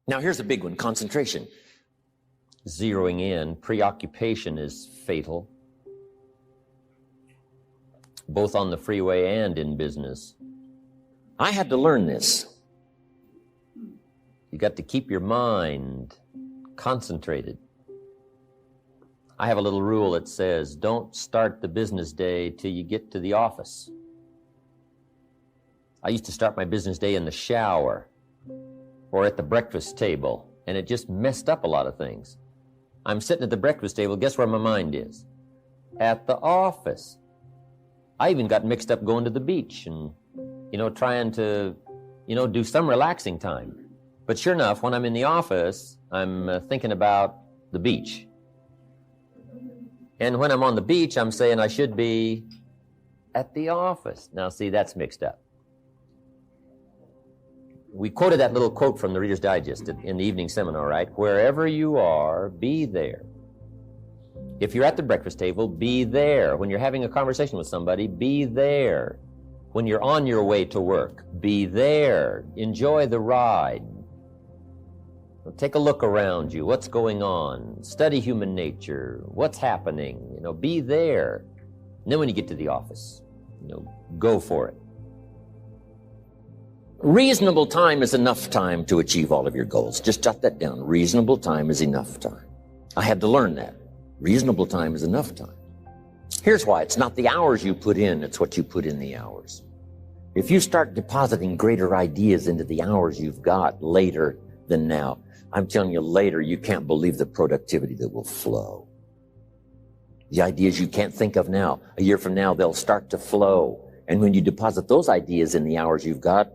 Now here's a big one, concentration. Zeroing in, preoccupation is fatal, both on the freeway and in business. I had to learn this. You got to keep your mind concentrated. I have a little rule that says, don't start the business day till you get to the office. I used to start my business day in the shower or at the breakfast table, and it just messed up a lot of things. I'm sitting at the breakfast table, guess where my mind is? At the office. I even got mixed up going to the beach and, trying to, do some relaxing time. But sure enough, when I'm in the office, I'm thinking about the beach. And when I'm on the beach, I'm saying I should be at the office. Now, see, that's mixed up. We quoted that little quote from the Reader's Digest in the evening seminar, right? Wherever you are, be there. If you're at the breakfast table, be there. When you're having a conversation with somebody, be there. When you're on your way to work, be there. Enjoy the ride. Take a look around you. What's going on? Study human nature. What's happening? Be there. And then when you get to the office, go for it. Reasonable time is enough time to achieve all of your goals. Just jot that down. Reasonable time is enough time. I had to learn that. Reasonable time is enough time. Here's why. It's not the hours you put in, it's what you put in the hours. If you start depositing greater ideas into the hours you've got later than now, I'm telling you, later, you can't believe the productivity that will flow. The ideas you can't think of now, a year from now, they'll start to flow. And when you deposit those ideas in the hours you've got,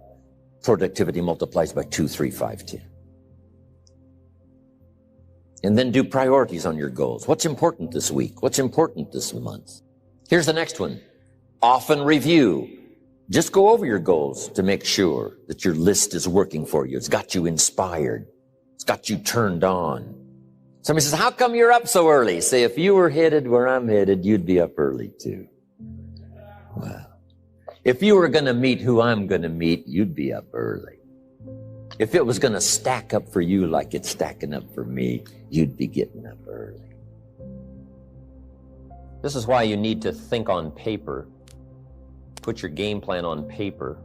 productivity multiplies by 2, 3, 5, 10. And then do priorities on your goals. What's important this week? What's important this month? Here's the next one. Often review. Just go over your goals to make sure that your list is working for you. It's got you inspired. It's got you turned on. Somebody says, how come you're up so early? Say, if you were headed where I'm headed, you'd be up early too. Well, if you were going to meet who I'm going to meet, you'd be up early. If it was going to stack up for you like it's stacking up for me, you'd be getting up early. This is why you need to think on paper. Put your game plan on paper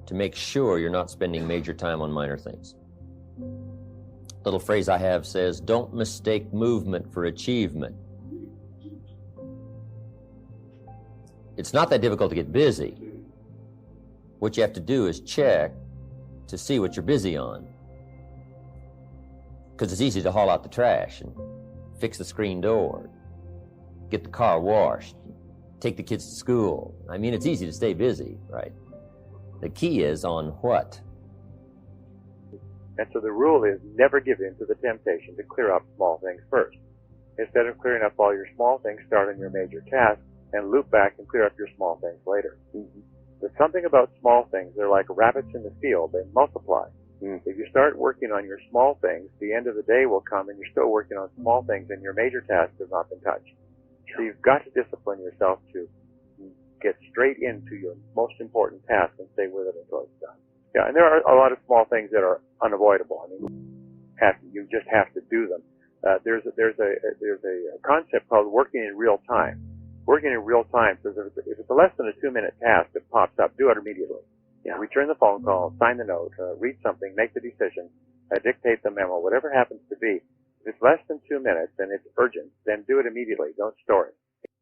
to make sure you're not spending major time on minor things. Little phrase I have says, don't mistake movement for achievement. It's not that difficult to get busy. What you have to do is check to see what you're busy on. Because it's easy to haul out the trash and fix the screen door, get the car washed, take the kids to school. I mean, it's easy to stay busy, right? The key is on what? And so the rule is never give in to the temptation to clear up small things first. Instead of clearing up all your small things, start on your major tasks and loop back and clear up your small things later. There's something about small things. They're like rabbits in the field. They multiply. If you start working on your small things, the end of the day will come and you're still working on small things and your major task has not been touched. So you've got to discipline yourself to get straight into your most important task and stay with it until it's done. Yeah, and there are a lot of small things that are unavoidable. I mean, you just have to do them. There's a concept called working in real time. Working in real time says if it's a less than a 2-minute task that pops up, do it immediately. Yeah. Return the phone call, sign the note, read something, make the decision, dictate the memo, whatever happens to be. If it's less than 2 minutes and it's urgent, then do it immediately. Don't store it.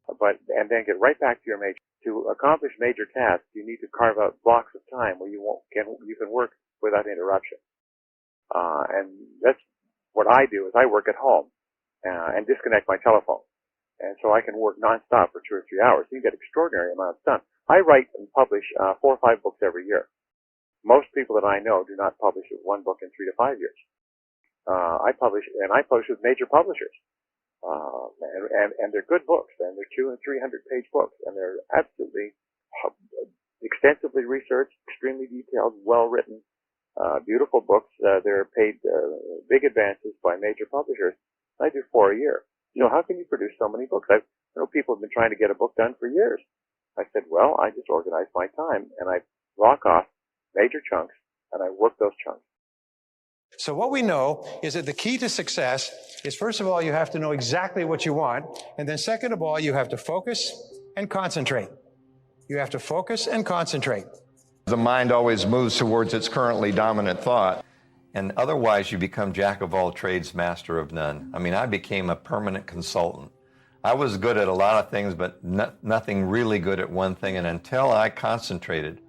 And then get right back to your major. To accomplish major tasks, you need to carve out blocks of time where you can work without interruption. And that's what I do. Is I work at home and disconnect my telephone, and so I can work nonstop for 2 or 3 hours. You get extraordinary amounts done. I write and publish 4 or 5 books every year. Most people that I know do not publish one book in 3 to 5 years. I publish with major publishers. And they're good books, and they're 200 and 300 page books, and they're absolutely extensively researched, extremely detailed, well written, beautiful books. They're paid big advances by major publishers. I do 4 a year. How can you produce so many books? I know people have been trying to get a book done for years. I said, well, I just organize my time, and I block off major chunks, and I work those chunks. So what we know is that the key to success is, first of all, you have to know exactly what you want. And then second of all, you have to focus and concentrate. You have to focus and concentrate. The mind always moves towards its currently dominant thought. And otherwise, you become jack of all trades, master of none. I mean, I became a permanent consultant. I was good at a lot of things, but nothing really good at one thing. And until I concentrated,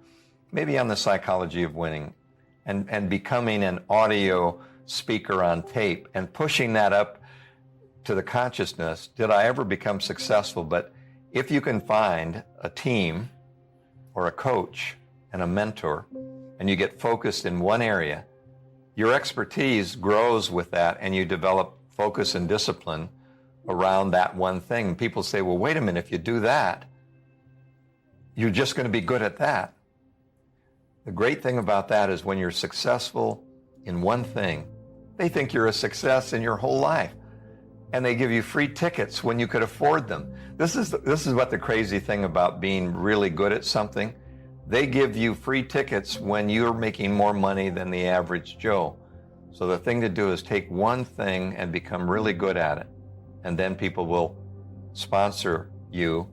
maybe on the psychology of winning, and becoming an audio speaker on tape and pushing that up to the consciousness, did I ever become successful. But if you can find a team or a coach and a mentor, and you get focused in one area, your expertise grows with that, and you develop focus and discipline around that one thing. People say, well, wait a minute, if you do that, you're just going to be good at that. The great thing about that is when you're successful in one thing, they think you're a success in your whole life. And they give you free tickets when you could afford them. This is what the crazy thing about being really good at something. They give you free tickets when you're making more money than the average Joe. So the thing to do is take one thing and become really good at it. And then people will sponsor you.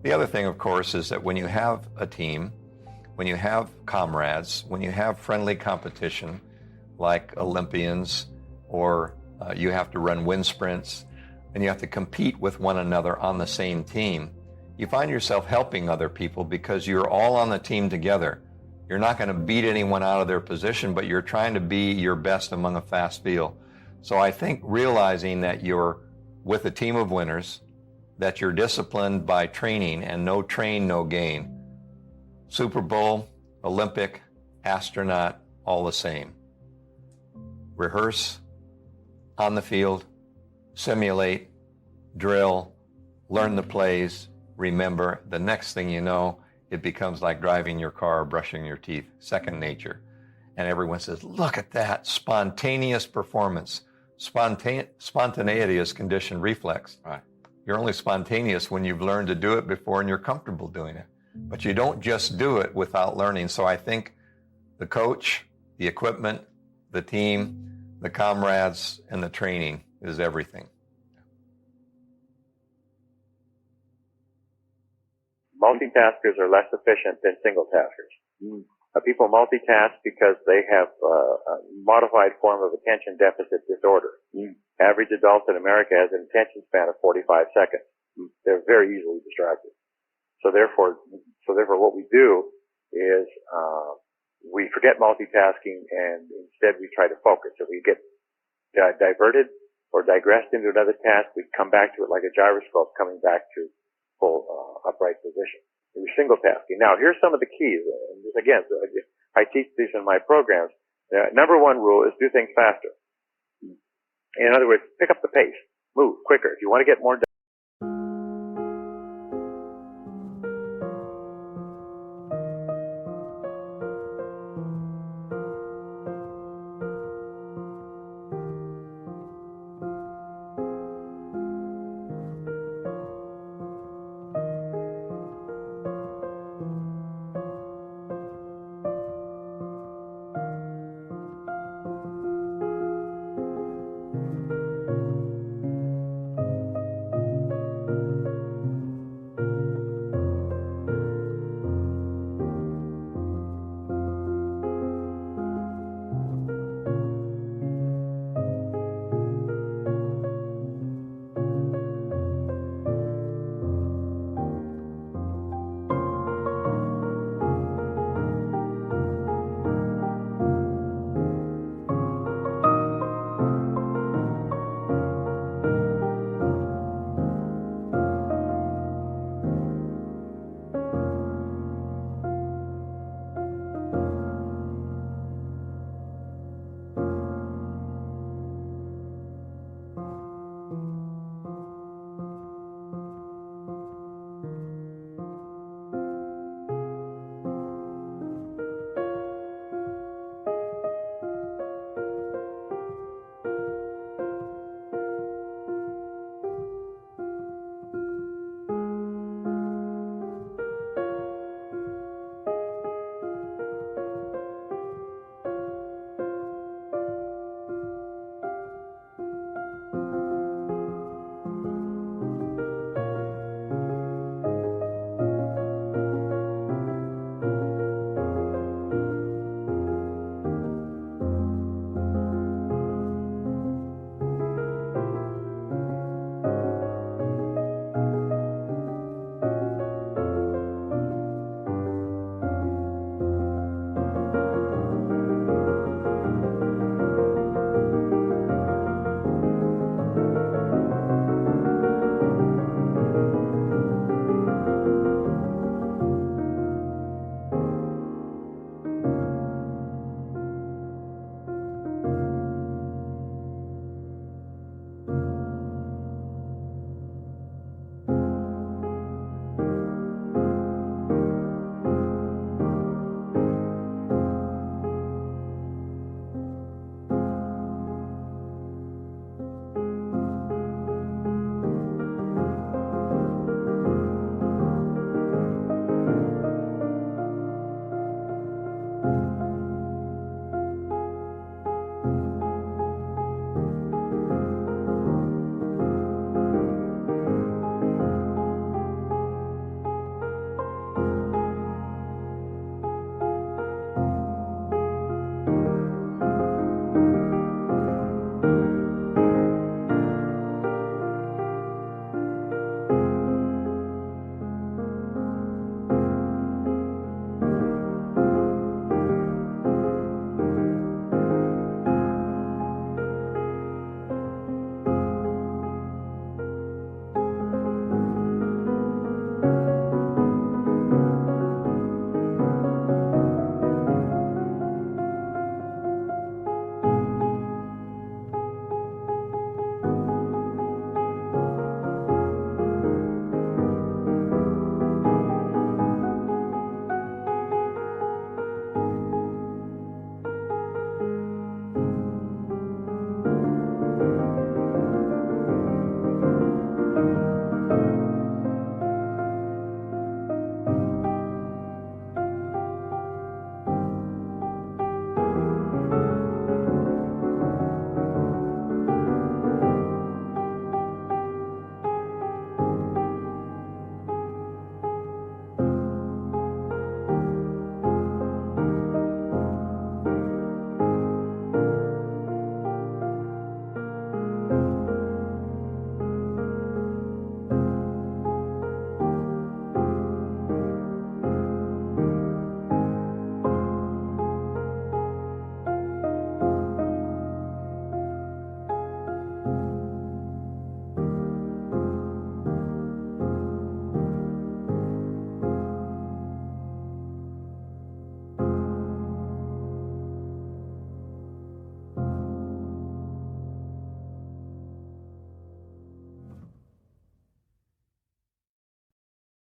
The other thing, of course, is that when you have a team, when you have comrades, when you have friendly competition like Olympians, or you have to run wind sprints, and you have to compete with one another on the same team, you find yourself helping other people because you're all on the team together. You're not going to beat anyone out of their position, but you're trying to be your best among a fast field. So I think realizing that you're with a team of winners, that you're disciplined by training, and no train, no gain. Super Bowl, Olympic, astronaut, all the same. Rehearse, on the field, simulate, drill, learn the plays, remember. The next thing you know, it becomes like driving your car or brushing your teeth, second nature. And everyone says, look at that, spontaneous performance. Spontaneity is conditioned reflex. Right. You're only spontaneous when you've learned to do it before and you're comfortable doing it. But you don't just do it without learning. So I think the coach, the equipment, the team, the comrades, and the training is everything. Multitaskers are less efficient than single taskers. People multitask because they have a modified form of attention deficit disorder. Average adult in America has an attention span of 45 seconds. They're very easily distracted. So therefore, what we do is we forget multitasking, and instead we try to focus. If we get diverted or digressed into another task, we come back to it like a gyroscope coming back to full upright position. We're single tasking. Now, here's some of the keys. And this, again, I teach these in my programs. Number one rule is do things faster. In other words, pick up the pace. Move quicker. If you want to get more done.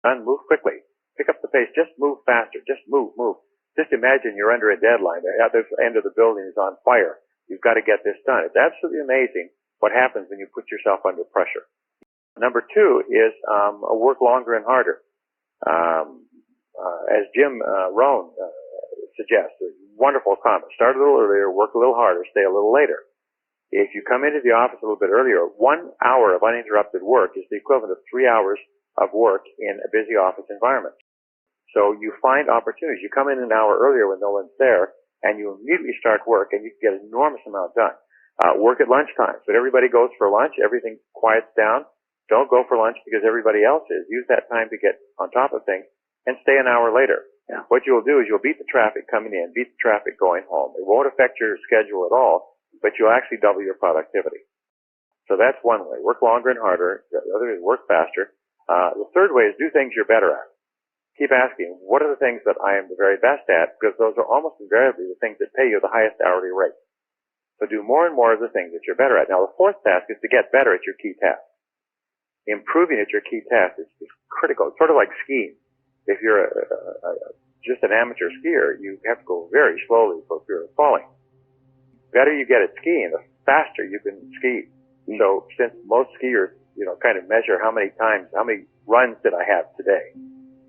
done, move quickly. Pick up the pace. Just move faster. Just move. Just imagine you're under a deadline. The other end of the building is on fire. You've got to get this done. It's absolutely amazing what happens when you put yourself under pressure. Number two is work longer and harder. As Jim Rohn suggests, a wonderful comment. Start a little earlier, work a little harder, stay a little later. If you come into the office a little bit earlier, 1 hour of uninterrupted work is the equivalent of 3 hours of work in a busy office environment. So you find opportunities. You come in an hour earlier when no one's there, and you immediately start work, and you can get an enormous amount done. Work at lunchtime. So everybody goes for lunch, everything quiets down. Don't go for lunch because everybody else is. Use that time to get on top of things, and stay an hour later. Yeah. What you'll do is you'll beat the traffic coming in, beat the traffic going home. It won't affect your schedule at all, but you'll actually double your productivity. So that's one way. Work longer and harder. The other is work faster. The third way is do things you're better at. Keep asking, what are the things that I am the very best at? Because those are almost invariably the things that pay you the highest hourly rate. So do more and more of the things that you're better at. Now, the fourth task is to get better at your key task. Improving at your key task is critical. It's sort of like skiing. If you're just an amateur skier, you have to go very slowly for fear of falling. The better you get at skiing, the faster you can ski. So since most skiers, kind of measure how many runs did I have today?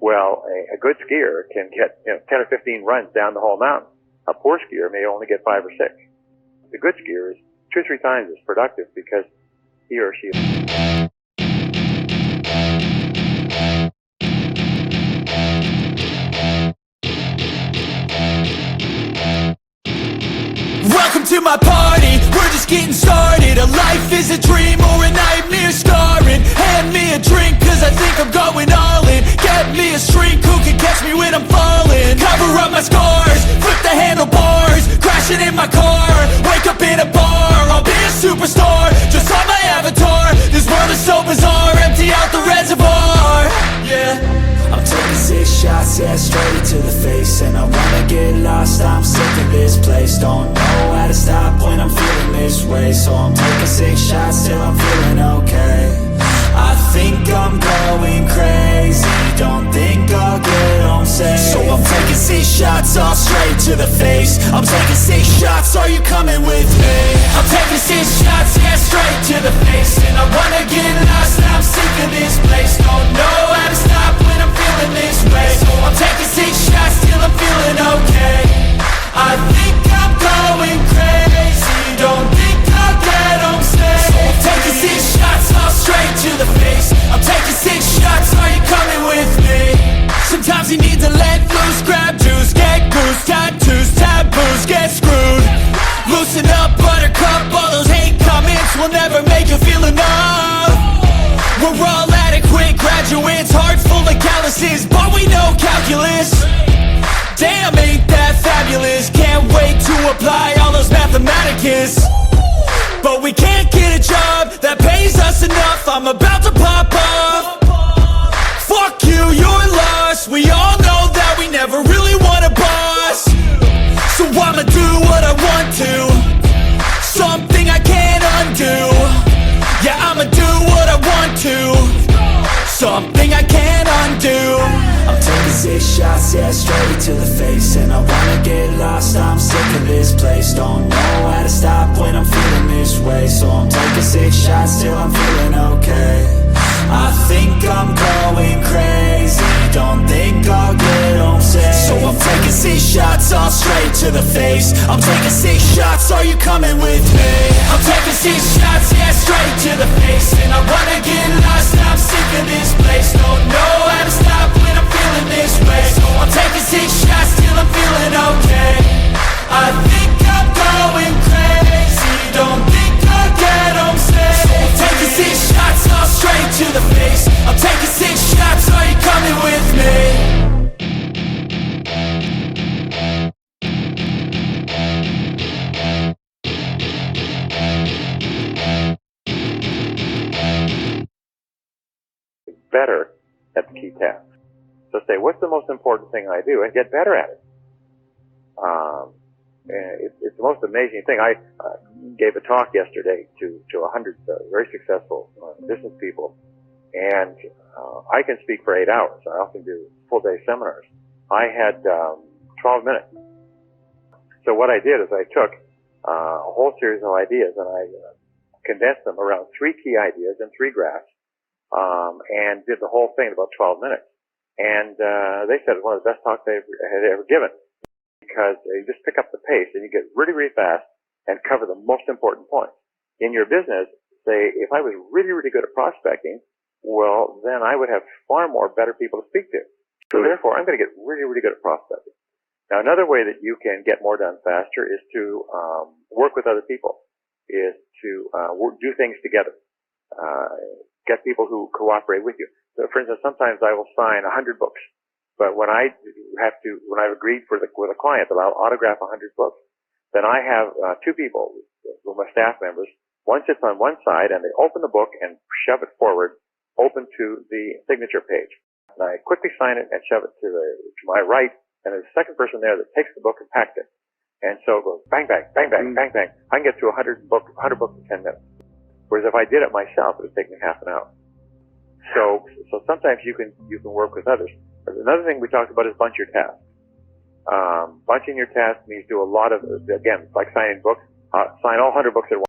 Well, a good skier can get 10 or 15 runs down the whole mountain. A poor skier may only get 5 or 6. The good skier is 2 or 3 times as productive because he or she is. Welcome to my party, we're just getting started. A life is a dream or a nightmare scarring. Hand me a drink cause I think I'm going all in. Get me a shrink who can catch me when I'm falling. Cover up my scars, flip the handlebars. Crashing in my car, wake up in a bar. I'll be a superstar, just on my avatar. This world is so bizarre, empty out the reservoir. Yeah, I'm taking 6 shots, yeah, straight to the face. And I wanna get lost, I'm sick of this place. Don't know how to stop when I'm feeling this way. So I'm taking 6 shots till I'm feeling okay. I think I'm going crazy, don't think I'll get home safe. So I'm taking 6 shots, all straight to the face. I'm taking 6 shots, are you coming with me? I'm taking 6 shots, yeah, straight to the face. And I wanna get lost, I'm sick of this place. Don't know how to stop when I'm feeling this way. So I'm taking 6 shots till I'm feeling okay. I think I'm going crazy, don't think I'll get home safe. So I'm taking 6 shots, all straight to the face. I'm taking 6 shots, are you coming with me? Sometimes you need to let loose, grab juice, get goose, tattoos, taboos, get screwed. Loosen up, buttercup, all those hate comments will never make you feel enough. We're all adequate graduates, hearts full of calluses, but we know calculus. Damn, ain't that fabulous? Can't wait to apply all those mathematicus. But we can't get a job that pays us enough. I'm about to pop up. Fuck you, you're lost. We all know that we never really want a boss. So I'ma do what I want to, something I can't undo. Yeah, I'ma do what I want to, something I can't undo. I'm taking 6 shots, yeah, straight to the face. And I wanna get lost, I'm sick of this place. Don't know how to stop when I'm feeling this way. So I'm taking 6 shots till I'm feeling okay. I think I'm going crazy, don't think I'll get home safe. So I'm taking 6 shots, all straight to the face. I'm taking 6 shots, are you coming with me? I'm taking 6 shots, yeah, straight to the face. And I wanna get lost, I'm sick of this place. Don't know how to stop when I'm feeling this way. So I'm taking 6 shots till I'm feeling okay. I think I'm going crazy, don't think I'll get home safe. So I'm taking 6 shots, all straight to the face. I'm taking 6 shots, are you coming with me? Better at the key task. So say, what's the most important thing I do? And get better at it. It's the most amazing thing. I gave a talk yesterday to 100 very successful business people, And I can speak for 8 hours. I often do full-day seminars. I had 12 minutes. So what I did is I took a whole series of ideas and I condensed them around 3 key ideas and 3 graphs, and did the whole thing in about 12 minutes. And they said it was one of the best talks they had ever given, because you just pick up the pace and you get really, really fast and cover the most important points. In your business, say, if I was really, really good at prospecting, well, then I would have far more better people to speak to. So therefore, I'm going to get really, really good at prospecting. Now, another way that you can get more done faster is to work with other people, is to do things together. Get people who cooperate with you. So, for instance, sometimes I will sign 100 books, but when I've agreed with a client that I'll autograph 100 books, then I have 2 people, who are my staff members. One sits on one side and they open the book and shove it forward, open to the signature page. And I quickly sign it and shove it to my right, and there's a second person there that takes the book and packs it. And so it goes bang, bang, bang, bang, bang, bang. I can get to 100 books in 10 minutes. Whereas if I did it myself, it would take me half an hour. So sometimes you can work with others. Another thing we talked about is bunch your tasks. Bunching your tasks means do a lot of, again, like signing books, sign all 100 books at once.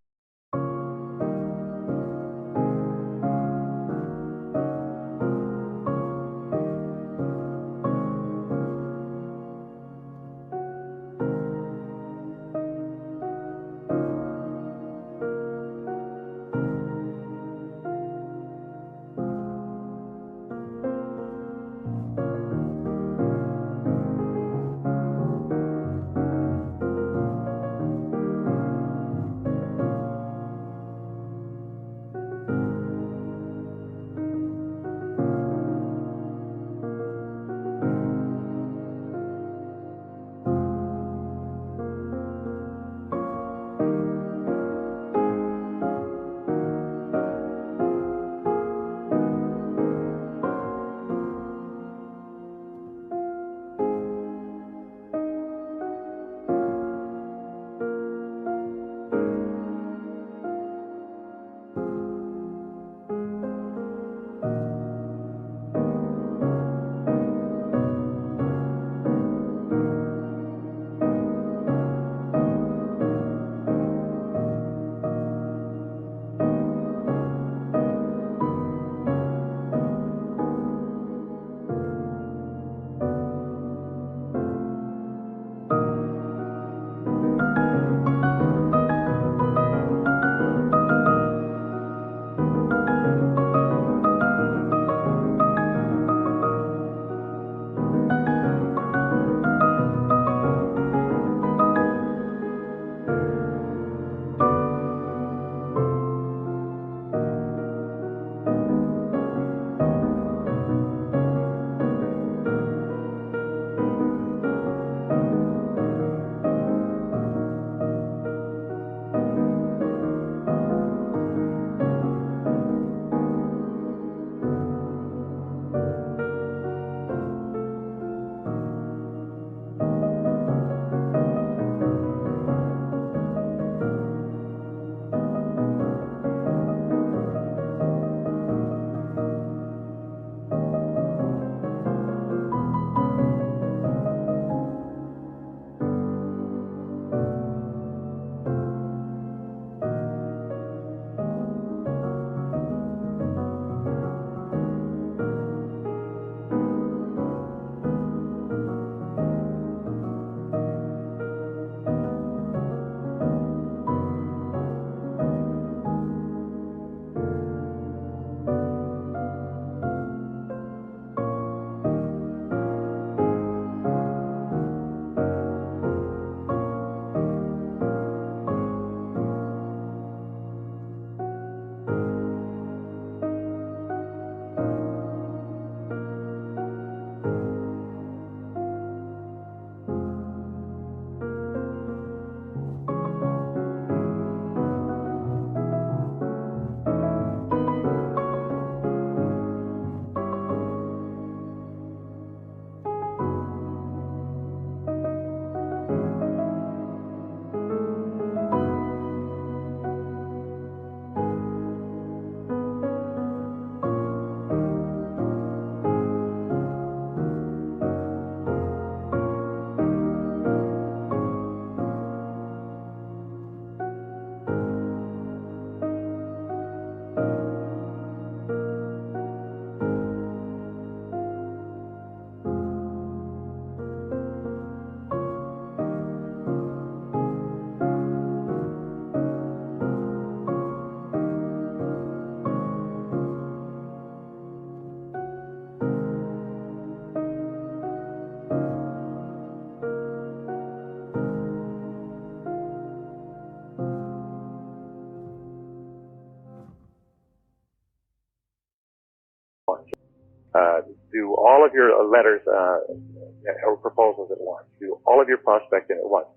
Do all of your letters or proposals at once. Do all of your prospecting at once.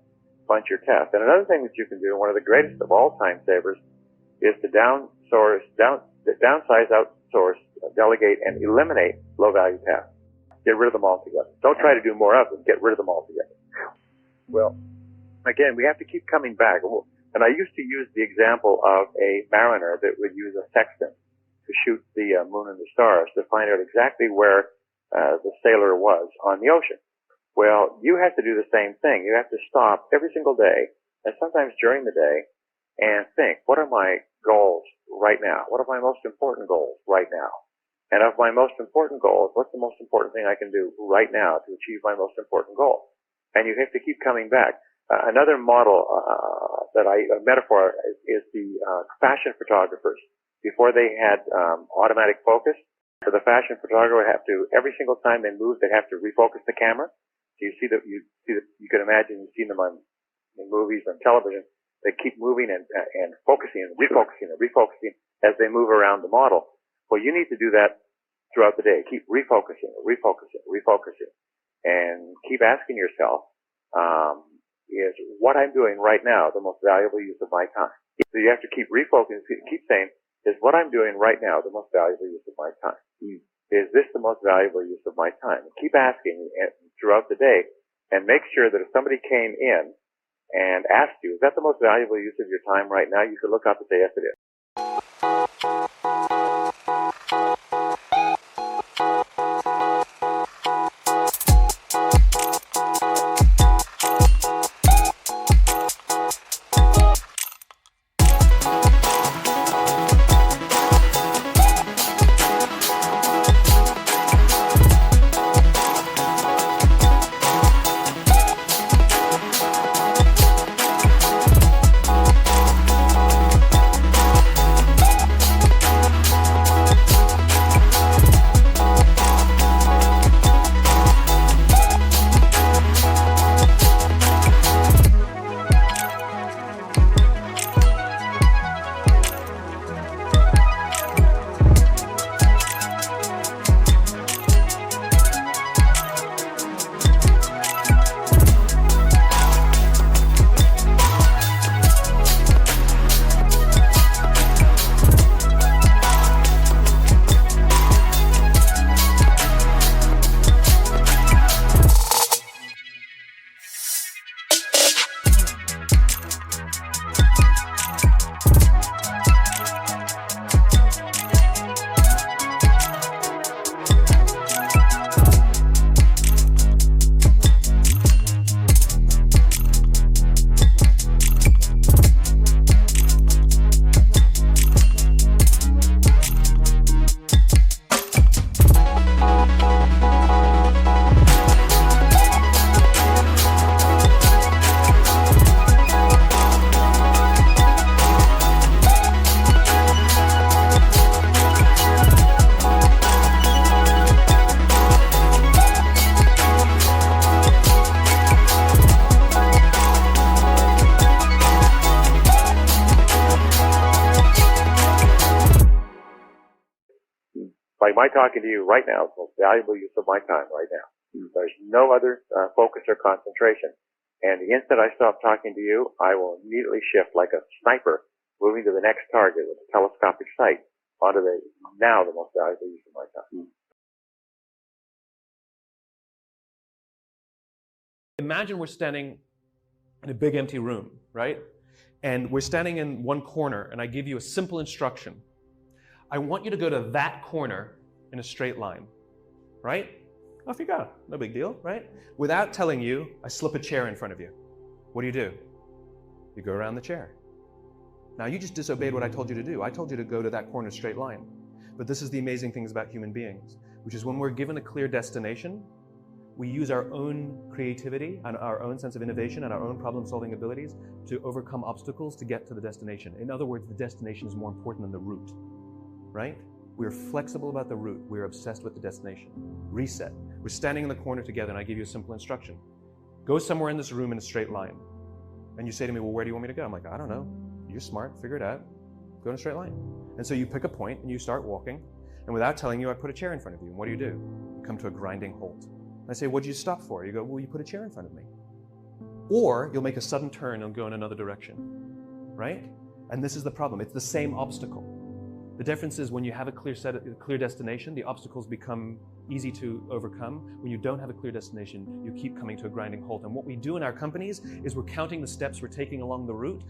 Bunch your tasks. And another thing that you can do, one of the greatest of all time savers, is to downsize, outsource, delegate, and eliminate low-value tasks. Get rid of them altogether. Don't try to do more of them. Get rid of them altogether. Well, again, we have to keep coming back. And I used to use the example of a mariner that would use a sextant to shoot the moon and the stars to find out exactly where the sailor was on the ocean. Well, you have to do the same thing. You have to stop every single day, and sometimes during the day, and think, what are my goals right now? What are my most important goals right now? And of my most important goals, what's the most important thing I can do right now to achieve my most important goal? And you have to keep coming back. Another model a metaphor is the fashion photographers. Before they had automatic focus, so the fashion photographer would have to, every single time they moved, they'd have to refocus the camera. So you can imagine, you've seen them in movies, on television. They keep moving and focusing and refocusing as they move around the model. Well, you need to do that throughout the day. Keep refocusing, and keep asking yourself, is what I'm doing right now the most valuable use of my time? So you have to keep refocusing, keep saying, is what I'm doing right now the most valuable use of my time? Is this the most valuable use of my time? And keep asking throughout the day, and make sure that if somebody came in and asked you, is that the most valuable use of your time right now? You could look up and say, yes, it is. Like my talking to you right now is the most valuable use of my time right now. There's no other focus or concentration. And the instant I stop talking to you, I will immediately shift like a sniper, moving to the next target with a telescopic sight onto the most valuable use of my time. Imagine we're standing in a big empty room, right? And we're standing in one corner, and I give you a simple instruction. I want you to go to that corner in a straight line, right? Off you go, no big deal, right? Without telling you, I slip a chair in front of you. What do? You go around the chair. Now you just disobeyed what I told you to do. I told you to go to that corner straight line. But this is the amazing things about human beings, which is when we're given a clear destination, we use our own creativity and our own sense of innovation and our own problem-solving abilities to overcome obstacles to get to the destination. In other words, the destination is more important than the route, right? We're flexible about the route. We're obsessed with the destination. Reset. We're standing in the corner together, and I give you a simple instruction. Go somewhere in this room in a straight line. And you say to me, well, where do you want me to go? I'm like, I don't know. You're smart. Figure it out. Go in a straight line. And so you pick a point, and you start walking. And without telling you, I put a chair in front of you. And what do? You come to a grinding halt. I say, what did you stop for? You go, well, you put a chair in front of me. Or you'll make a sudden turn and go in another direction, right? And this is the problem. It's the same obstacle. The difference is when you have a clear destination, the obstacles become easy to overcome. When you don't have a clear destination, you keep coming to a grinding halt. And what we do in our companies is we're counting the steps we're taking along the route.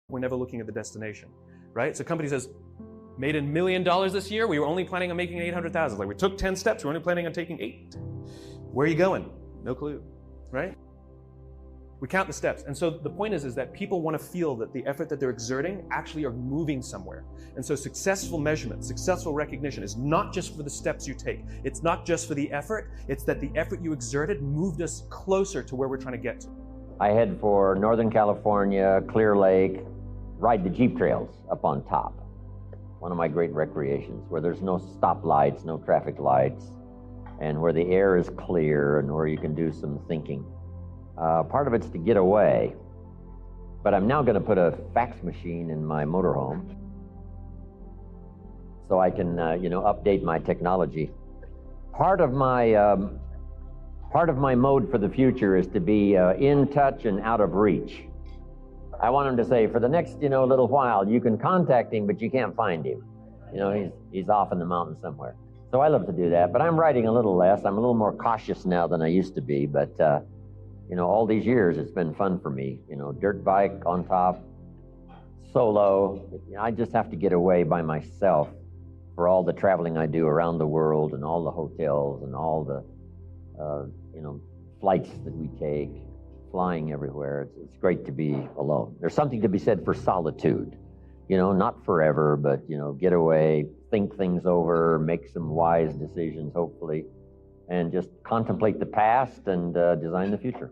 We're never looking at the destination, right? So a company says, made $1 million this year, we were only planning on making 800,000. Like we took 10 steps, we're only planning on taking 8. Where are you going? No clue, right? We count the steps. And so the point is that people want to feel that the effort that they're exerting actually are moving somewhere. And so successful measurement, successful recognition is not just for the steps you take. It's not just for the effort. It's that the effort you exerted moved us closer to where we're trying to get to. I head for Northern California, Clear Lake, ride the Jeep trails up on top. One of my great recreations, where there's no stoplights, no traffic lights, and where the air is clear and where you can do some thinking. Part of it's to get away, but I'm now going to put a fax machine in my motorhome so I can, update my technology. Part of my mode for the future is to be in touch and out of reach. I want him to say, for the next, little while, you can contact him, but you can't find him. He's off in the mountains somewhere. So I love to do that, but I'm writing a little less. I'm a little more cautious now than I used to be, but, all these years, it's been fun for me. Dirt bike on top, solo. I just have to get away by myself for all the traveling I do around the world and all the hotels and all the, flights that we take, flying everywhere. It's great to be alone. There's something to be said for solitude. Not forever, but, get away, think things over, make some wise decisions, hopefully, and just contemplate the past and design the future.